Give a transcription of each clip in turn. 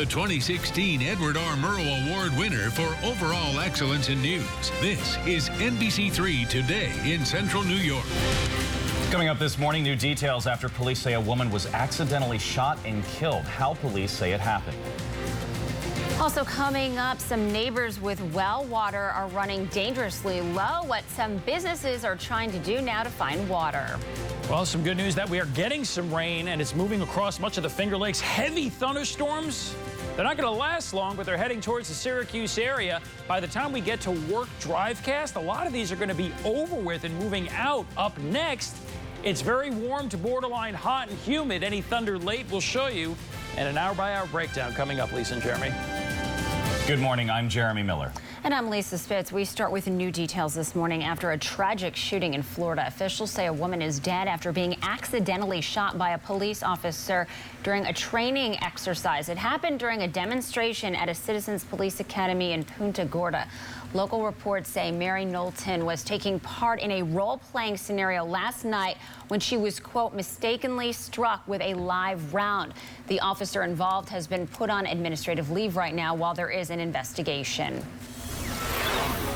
the 2016 Edward R. Murrow Award winner for overall excellence in news. This is NBC3 Today in Central New York. Coming up this morning, new details after police say a woman was accidentally shot and killed. How police say it happened. Also coming up, some neighbors with well water are running dangerously low. What some businesses are trying to do now to find water. Well, some good news that we are getting some rain, and it's moving across much of the Finger Lakes. Heavy thunderstorms. They're not going to last long, but they're heading towards the Syracuse area. By the time we get to work drivecast, a lot of these are going to be over with and moving out. Up next, it's very warm to borderline hot and humid. Any thunder late we'll show you. And an hour-by-hour breakdown coming up, Lisa and Jeremy. Good morning, I'm Jeremy Miller. And I'm Lisa Spitz. We start with new details this morning after a tragic shooting in Florida. Officials say a woman is dead after being accidentally shot by a police officer during a training exercise. It happened during a demonstration at a Citizens Police Academy in Punta Gorda. Local reports say Mary Knowlton was taking part in a role-playing scenario last night when she was, quote, mistakenly struck with a live round. The officer involved has been put on administrative leave right now while there is an investigation.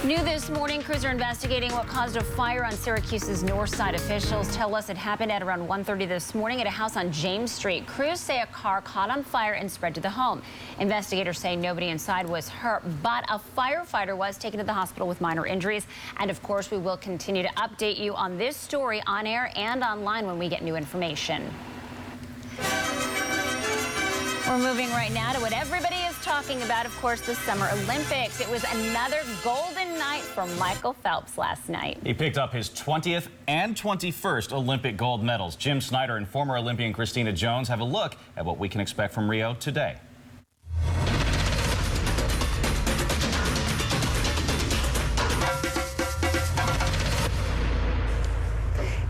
New this morning, crews are investigating what caused a fire on Syracuse's north side. Officials tell us it happened at around 1:30 this morning at a house on James Street. Crews say a car caught on fire and spread to the home. Investigators say nobody inside was hurt, but a firefighter was taken to the hospital with minor injuries. And of course, we will continue to update you on this story on air and online when we get new information. We're moving right now to what everybody is talking about, of course, the Summer Olympics. It was another golden night for Michael Phelps last night. He picked up his 20th and 21st Olympic gold medals. Jim Snyder and former Olympian Christina Jones have a look at what we can expect from Rio today.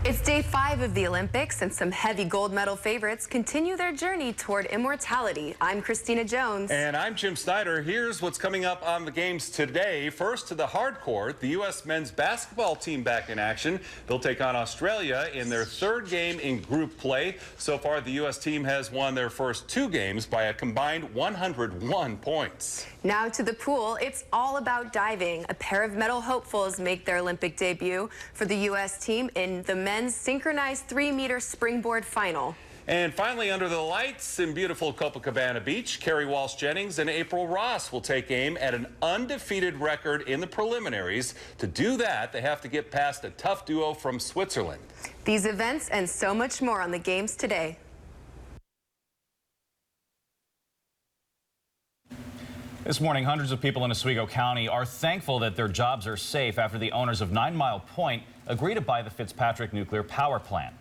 It's day 5 of the Olympics, and some heavy gold medal favorites continue their journey toward immortality. I'm Christina Jones. And I'm Jim Snyder. Here's what's coming up on the games today. First to the hard court, the U.S. men's basketball team back in action. They'll take on Australia in their third game in group play. So far, the U.S. team has won their first 2 games by a combined 101 points. Now to the pool. It's all about diving. A pair of medal hopefuls make their Olympic debut for the U.S. team in the men's synchronized 3-meter springboard final. And finally, under the lights in beautiful Copacabana Beach, Kerry Walsh-Jennings and April Ross will take aim at an undefeated record in the preliminaries. To do that, they have to get past a tough duo from Switzerland. These events and so much more on the games today. This morning, hundreds of people in Oswego County are thankful that their jobs are safe after the owners of 9 Mile Point agreed to buy the Fitzpatrick nuclear power plant.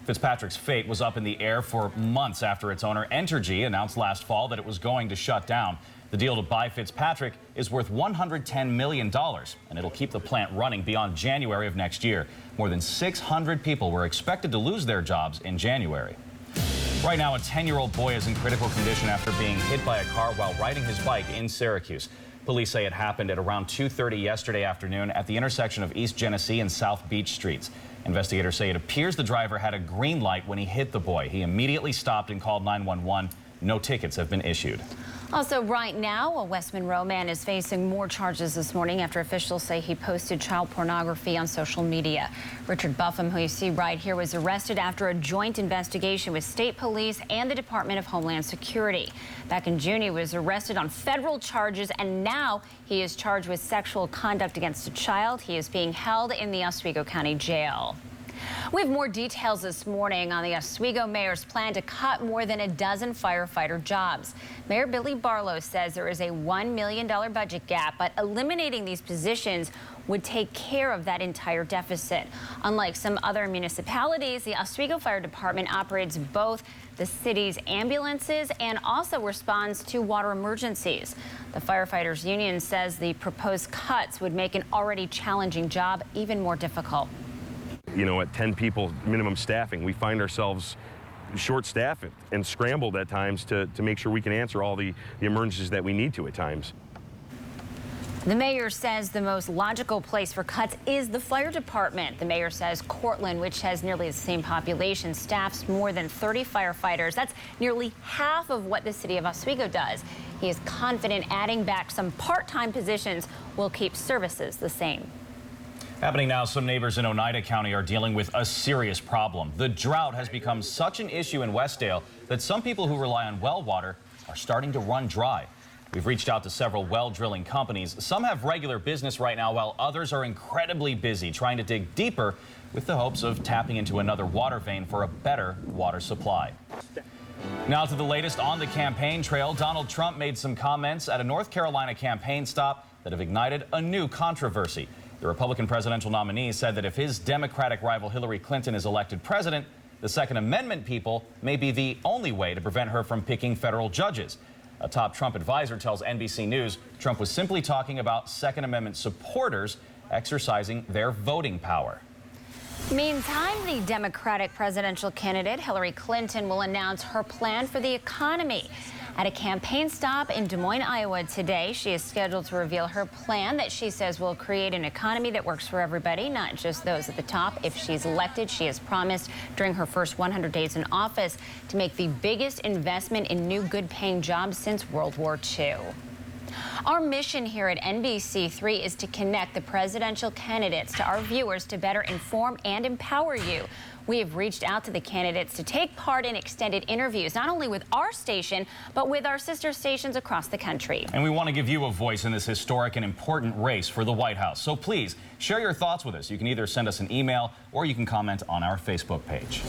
Fitzpatrick's fate was up in the air for months after its owner, Entergy, announced last fall that it was going to shut down. The deal to buy Fitzpatrick is worth $110 million, and it'll keep the plant running beyond January of next year. More than 600 people were expected to lose their jobs in January. Right now, a 10-year-old boy is in critical condition after being hit by a car while riding his bike in Syracuse. Police say it happened at around 2:30 yesterday afternoon at the intersection of East Genesee and South Beach Streets. Investigators say it appears the driver had a green light when he hit the boy. He immediately stopped and called 911. No tickets have been issued. Also, right now, a West Monroe man is facing more charges this morning after officials say he posted child pornography on social media. Richard Buffum, who you see right here, was arrested after a joint investigation with state police and the Department of Homeland Security. Back in June, he was arrested on federal charges, and now he is charged with sexual conduct against a child. He is being held in the Oswego County Jail. We have more details this morning on the Oswego mayor's plan to cut more than a dozen firefighter jobs. Mayor Billy Barlow says there is a $1 million budget gap, but eliminating these positions would take care of that entire deficit. Unlike some other municipalities, the Oswego Fire Department operates both the city's ambulances and also responds to water emergencies. The firefighters union says the proposed cuts would make an already challenging job even more difficult. You know, at 10 people minimum staffing, we find ourselves short-staffed and scrambled at times to make sure we can answer all the emergencies that we need to at times. The mayor says the most logical place for cuts is the fire department. The mayor says Cortland, which has nearly the same population, staffs more than 30 firefighters. That's nearly half of what the city of Oswego does. He is confident adding back some part-time positions will keep services the same. Happening now, some neighbors in Onida County are dealing with a serious problem. The drought has become such an issue in Westdale that some people who rely on well water are starting to run dry. We've reached out to several well drilling companies. Some have regular business right now, while others are incredibly busy trying to dig deeper with the hopes of tapping into another water vein for a better water supply. Now to the latest on the campaign trail. Donald Trump made some comments at a North Carolina campaign stop that have ignited a new controversy. The Republican presidential nominee said that if his Democratic rival Hillary Clinton is elected president, the Second Amendment people may be the only way to prevent her from picking federal judges. A top Trump advisor tells NBC News Trump was simply talking about Second Amendment supporters exercising their voting power. Meantime, the Democratic presidential candidate Hillary Clinton will announce her plan for the economy. At a campaign stop in Des Moines, Iowa today, she is scheduled to reveal her plan that she says will create an economy that works for everybody, not just those at the top. If she's elected, she has promised during her first 100 days in office to make the biggest investment in new good-paying jobs since World War II. Our mission here at NBC3 is to connect the presidential candidates to our viewers to better inform and empower you. We have reached out to the candidates to take part in extended interviews, not only with our station, but with our sister stations across the country. And we want to give you a voice in this historic and important race for the White House. So please share your thoughts with us. You can either send us an email or you can comment on our Facebook page.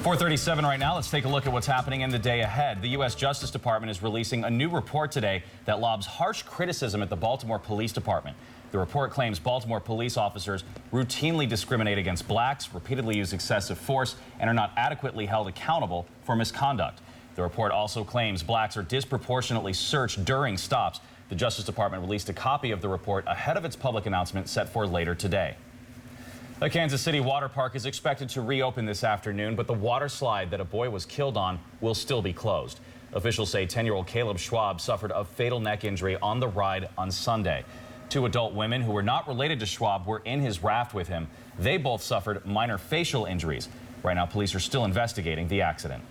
4:37 right now. Let's take a look at what's happening in the day ahead. The U.S. Justice Department is releasing a new report today that lobs harsh criticism at the Baltimore Police Department. The report claims Baltimore police officers routinely discriminate against blacks, repeatedly use excessive force, and are not adequately held accountable for misconduct. The report also claims blacks are disproportionately searched during stops. The Justice Department released a copy of the report ahead of its public announcement set for later today. A Kansas City water park is expected to reopen this afternoon, but the water slide that a boy was killed on will still be closed. Officials say 10-year-old Caleb Schwab suffered a fatal neck injury on the ride on Sunday. 2 adult women who were not related to Schwab were in his raft with him. They both suffered minor facial injuries. Right now, police are still investigating the accident.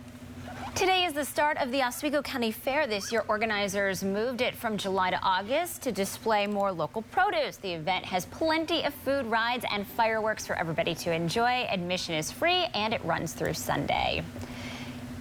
Today is the start of the Oswego County Fair this year. Organizers moved it from July to August to display more local produce. The event has plenty of food, rides, and fireworks for everybody to enjoy. Admission is free and it runs through Sunday.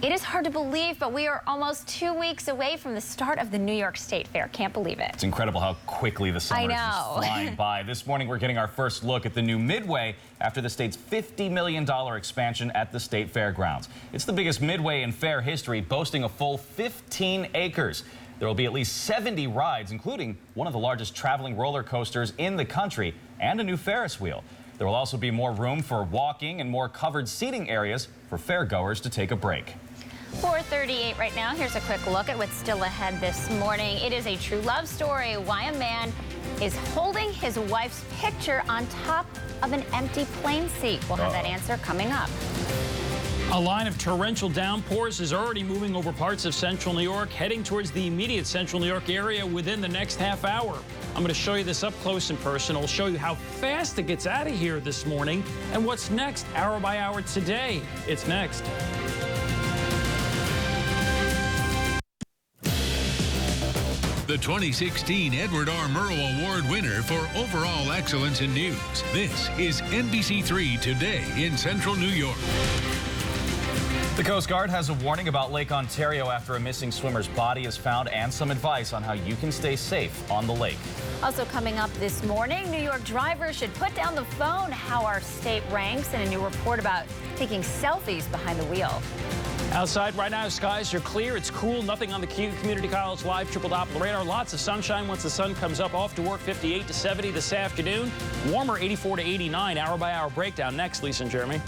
It is hard to believe, but we are almost 2 weeks away from the start of the New York State Fair. Can't believe it. It's incredible how quickly the summer is just flying by. This morning, we're getting our first look at the new Midway after the state's $50 million expansion at the state fairgrounds. It's the biggest Midway in fair history, boasting a full 15 acres. There will be at least 70 rides, including one of the largest traveling roller coasters in the country and a new Ferris wheel. There will also be more room for walking and more covered seating areas for fairgoers to take a break. 4:38 right now. Here's a quick look at what's still ahead this morning. It is a true love story. Why a man is holding his wife's picture on top of an empty plane seat. We'll have that answer coming up. A line of torrential downpours is already moving over parts of central New York, heading towards the immediate central New York area within the next half hour. I'm going to show you this up close and personal, show you how fast it gets out of here this morning, and what's next hour by hour today. It's next. The 2016 Edward R. Murrow Award winner for overall excellence in news. This is NBC3 Today in Central New York. The Coast Guard has a warning about Lake Ontario after a missing swimmer's body is found and some advice on how you can stay safe on the lake. Also coming up this morning, New York drivers should put down the phone, how our state ranks, and a new report about taking selfies behind the wheel. Outside right now, skies are clear. It's cool. Nothing on the Community College Live triple Doppler radar. Lots of sunshine once the sun comes up. Off to work, 58 to 70 this afternoon. Warmer, 84 to 89. Hour by hour breakdown next. Lisa and Jeremy.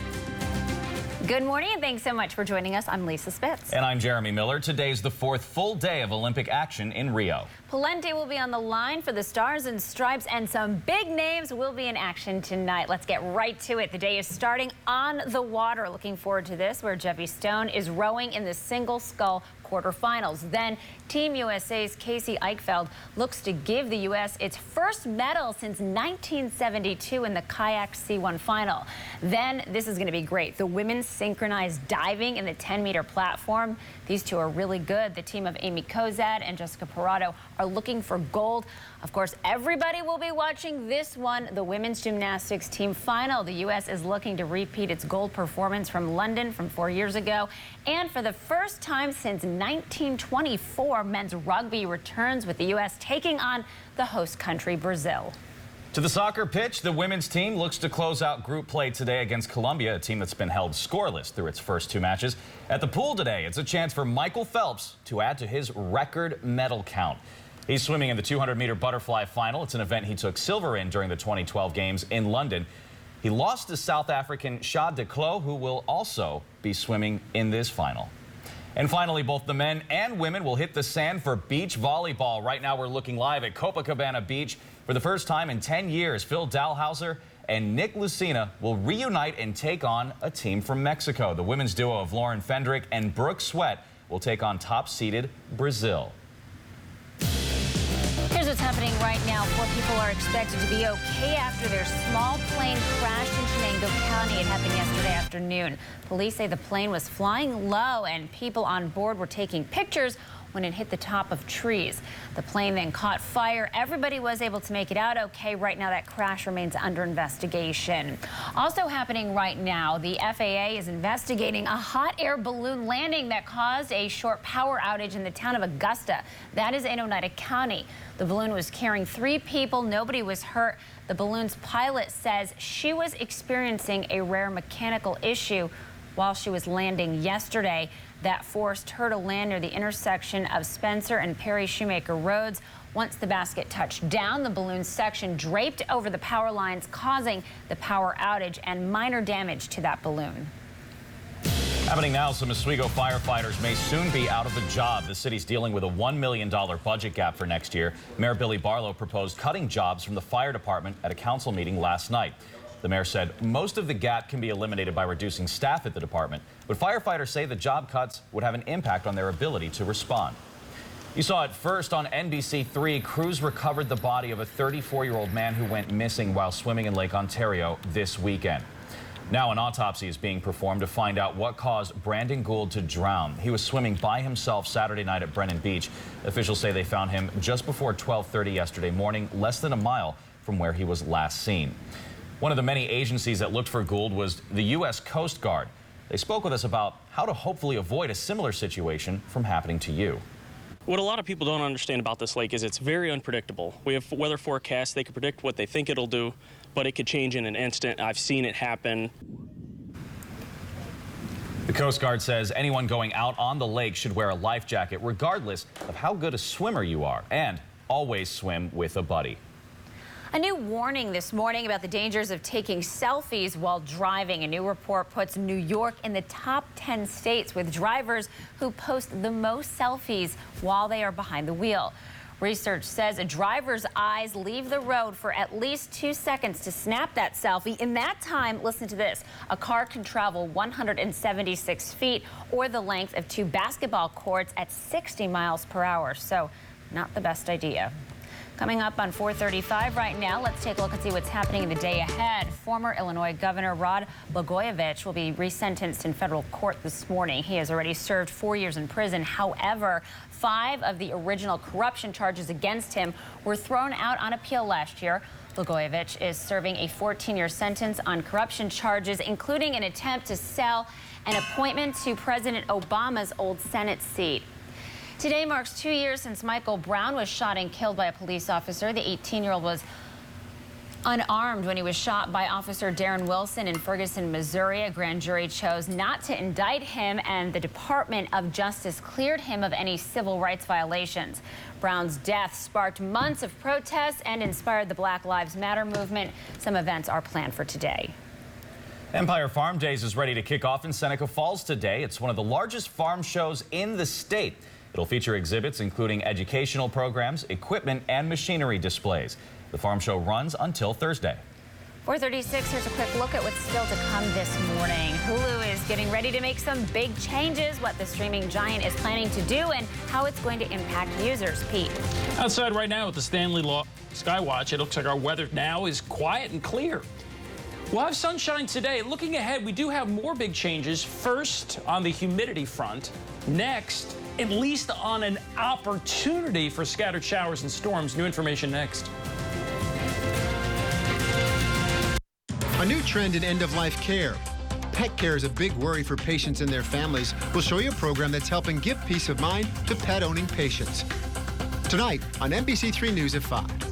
Good morning, and thanks so much for joining us. I'm Lisa Spitz. And I'm Jeremy Miller. Today's the 4th full day of Olympic action in Rio. Plenty will be on the line for the Stars and Stripes, and some big names will be in action tonight. Let's get right to it. The day is starting on the water. Looking forward to this, where Jeffy Stone is rowing in the single scull quarterfinals. Then Team USA's Casey Eichfeld looks to give the U.S. its first medal since 1972 in the kayak C1 final. Then this is going to be great. The women's synchronized diving in the 10-meter platform. These two are really good. The team of Amy Kozad and Jessica Parado are looking for gold. Of course, everybody will be watching this one, the women's gymnastics team final. The U.S. is looking to repeat its gold performance from London from 4 years ago. And for the first time since 1924, men's rugby returns with the U.S. taking on the host country, Brazil. To the soccer pitch, the women's team looks to close out group play today against Colombia, a team that's been held scoreless through its first 2 matches. At the pool today, it's a chance for Michael Phelps to add to his record medal count. He's swimming in the 200-meter butterfly final. It's an event he took silver in during the 2012 games in London. He lost to South African Shad de Clos, who will also be swimming in this final. And finally, both the men and women will hit the sand for beach volleyball. Right now, we're looking live at Copacabana Beach. For the first time in 10 years, Phil Dalhouser and Nick Lucina will reunite and take on a team from Mexico. The women's duo of Lauren Fendrick and Brooke Sweat will take on top-seeded Brazil. Here's what's happening right now. 4 people are expected to be okay after their small plane crashed in Chenango County. It happened yesterday afternoon. Police say the plane was flying low and people on board were taking pictures when it hit the top of trees. The plane then caught fire. Everybody was able to make it out okay. Right now, that crash remains under investigation. Also happening right now, the FAA is investigating a hot air balloon landing that caused a short power outage in the town of Augusta. That is in Onida County. The balloon was carrying 3 people. Nobody was hurt. The balloon's pilot says she was experiencing a rare mechanical issue while she was landing yesterday. That forced her to land near the intersection of Spencer and Perry Shoemaker Roads. Once the basket touched down, the balloon section draped over the power lines, causing the power outage and minor damage to that balloon. Happening now, some Oswego firefighters may soon be out of a job. The city's dealing with a $1 million budget gap for next year. Mayor Billy Barlow proposed cutting jobs from the fire department at a council meeting last night. The mayor said most of the gap can be eliminated by reducing staff at the department, but firefighters say the job cuts would have an impact on their ability to respond. You saw it first on NBC3. Crews recovered the body of a 34-year-old man who went missing while swimming in Lake Ontario this weekend. Now an autopsy is being performed to find out what caused Brandon Gould to drown. He was swimming by himself Saturday night at Brennan Beach. Officials say they found him just before 12:30 yesterday morning, less than a mile from where he was last seen. One of the many agencies that looked for Gould was the U.S. Coast Guard. They spoke with us about how to hopefully avoid a similar situation from happening to you. What a lot of people don't understand about this lake is it's very unpredictable. We have weather forecasts. They can predict what they think it'll do, but it could change in an instant. I've seen it happen. The Coast Guard says anyone going out on the lake should wear a life jacket regardless of how good a swimmer you are, and always swim with a buddy. A new warning this morning about the dangers of taking selfies while driving. A new report puts New York in the top 10 states with drivers who post the most selfies while they are behind the wheel. Research says a driver's eyes leave the road for at least 2 seconds to snap that selfie. In that time, listen to this, a car can travel 176 feet or the length of 2 basketball courts at 60 miles per hour. So not the best idea. Coming up on 4:35 right now, let's take a look and see what's happening in the day ahead. Former Illinois Governor Rod Blagojevich will be resentenced in federal court this morning. He has already served 4 years in prison. However, 5 of the original corruption charges against him were thrown out on appeal last year. Blagojevich is serving a 14-year sentence on corruption charges, including an attempt to sell an appointment to President Obama's old Senate seat. Today marks 2 years since Michael Brown was shot and killed by a police officer. The 18-year-old was unarmed when he was shot by Officer Darren Wilson in Ferguson, Missouri. A grand jury chose not to indict him, and the Department of Justice cleared him of any civil rights violations. Brown's death sparked months of protests and inspired the Black Lives Matter movement. Some events are planned for today. Empire Farm Days is ready to kick off in Seneca Falls today. It's one of the largest farm shows in the state. It'll feature exhibits including educational programs, equipment, and machinery displays. The farm show runs until Thursday. 4:36, here's a quick look at what's still to come this morning. Hulu is getting ready to make some big changes, what the streaming giant is planning to do and how it's going to impact users. Pete. Outside right now at the Stanley Skywatch, it looks like our weather now is quiet and clear. We'll have sunshine today. Looking ahead, we do have more big changes. First, on the humidity front. Next, at least on an opportunity for scattered showers and storms. New information next. A new trend in end-of-life care. Pet care is a big worry for patients and their families. We'll show you a program that's helping give peace of mind to pet-owning patients. Tonight on NBC3 News at 5.